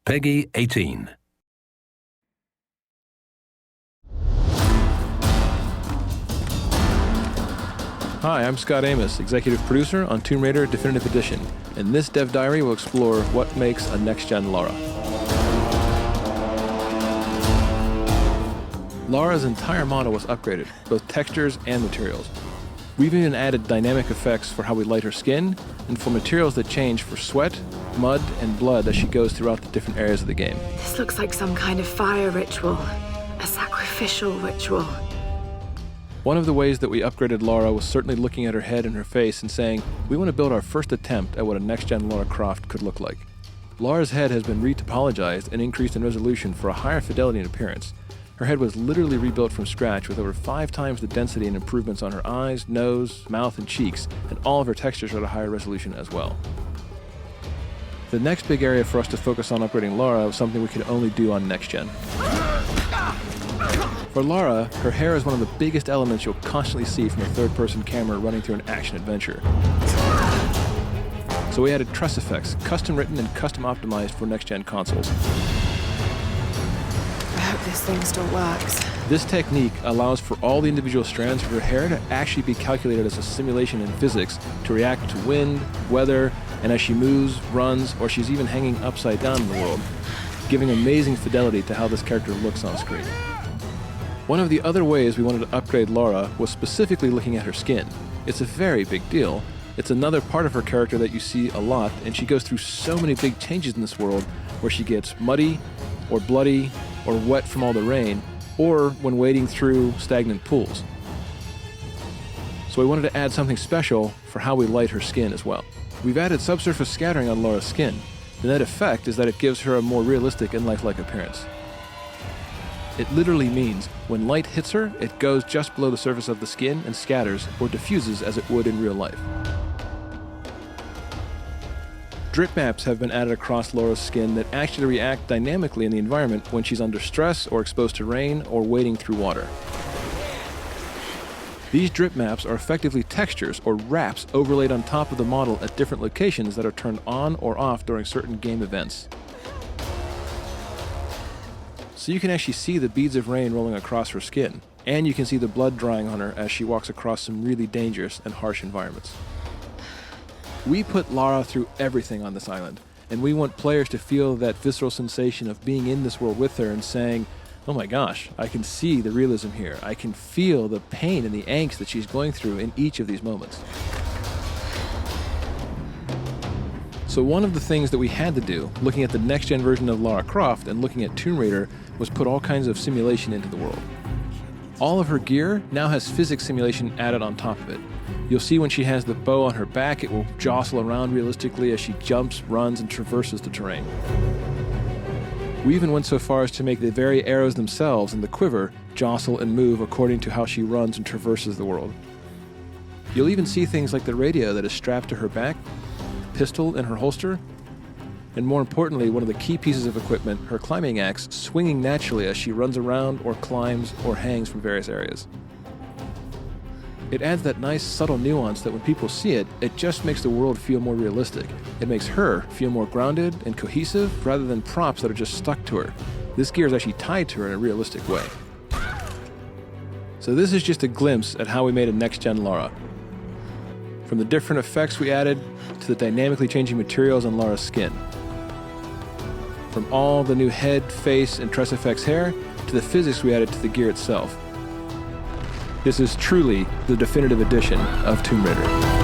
Peggy 18. Hi, I'm Scot Amos, executive producer on Tomb Raider Definitive Edition, and this dev diary will explore what makes a next-gen Lara. Lara's entire model was upgraded, both textures and materials. We've even added dynamic effects for how we light her skin, and for materials that change for sweat, mud, and blood as she goes throughout the different areas of the game. This looks like some kind of fire ritual, a sacrificial ritual. One of the ways that we upgraded Lara was certainly looking at her head and her face and saying, we want to build our first attempt at what a next-gen Lara Croft could look like. Lara's head has been retopologized and increased in resolution for a higher fidelity and appearance. Her head was literally rebuilt from scratch with over 5 times the density and improvements on her eyes, nose, mouth, and cheeks, and all of her textures are at a higher resolution as well. The next big area for us to focus on upgrading Lara was something we could only do on next-gen. For Lara, her hair is one of the biggest elements you'll constantly see from a third-person camera running through an action-adventure. So we added truss effects, custom-written and custom-optimized for next-gen consoles. I hope this thing still works. This technique allows for all the individual strands of her hair to actually be calculated as a simulation in physics to react to wind, weather, and as she moves, runs, or she's even hanging upside down in the world, giving amazing fidelity to how this character looks on screen. One of the other ways we wanted to upgrade Lara was specifically looking at her skin. It's a very big deal. It's another part of her character that you see a lot, and she goes through so many big changes in this world where she gets muddy, or bloody, or wet from all the rain, or when wading through stagnant pools. So we wanted to add something special for how we light her skin as well. We've added subsurface scattering on Lara's skin. The net effect is that it gives her a more realistic and lifelike appearance. It literally means when light hits her, it goes just below the surface of the skin and scatters or diffuses as it would in real life. Drip maps have been added across Lara's skin that actually react dynamically in the environment when she's under stress or exposed to rain or wading through water. These drip maps are effectively textures or wraps overlaid on top of the model at different locations that are turned on or off during certain game events. So you can actually see the beads of rain rolling across her skin, and you can see the blood drying on her as she walks across some really dangerous and harsh environments. We put Lara through everything on this island, and we want players to feel that visceral sensation of being in this world with her and saying, oh my gosh, I can see the realism here. I can feel the pain and the angst that she's going through in each of these moments. So one of the things that we had to do, looking at the next-gen version of Lara Croft and looking at Tomb Raider, was put all kinds of simulation into the world. All of her gear now has physics simulation added on top of it. You'll see when she has the bow on her back, it will jostle around realistically as she jumps, runs, and traverses the terrain. We even went so far as to make the very arrows themselves and the quiver jostle and move according to how she runs and traverses the world. You'll even see things like the radio that is strapped to her back, the pistol in her holster, and more importantly, one of the key pieces of equipment, her climbing axe, swinging naturally as she runs around or climbs or hangs from various areas. It adds that nice subtle nuance that when people see it, it just makes the world feel more realistic. It makes her feel more grounded and cohesive rather than props that are just stuck to her. This gear is actually tied to her in a realistic way. So this is just a glimpse at how we made a next-gen Lara. From the different effects we added to the dynamically changing materials on Lara's skin. From all the new head, face, and truss effects hair to the physics we added to the gear itself. This is truly the definitive edition of Tomb Raider.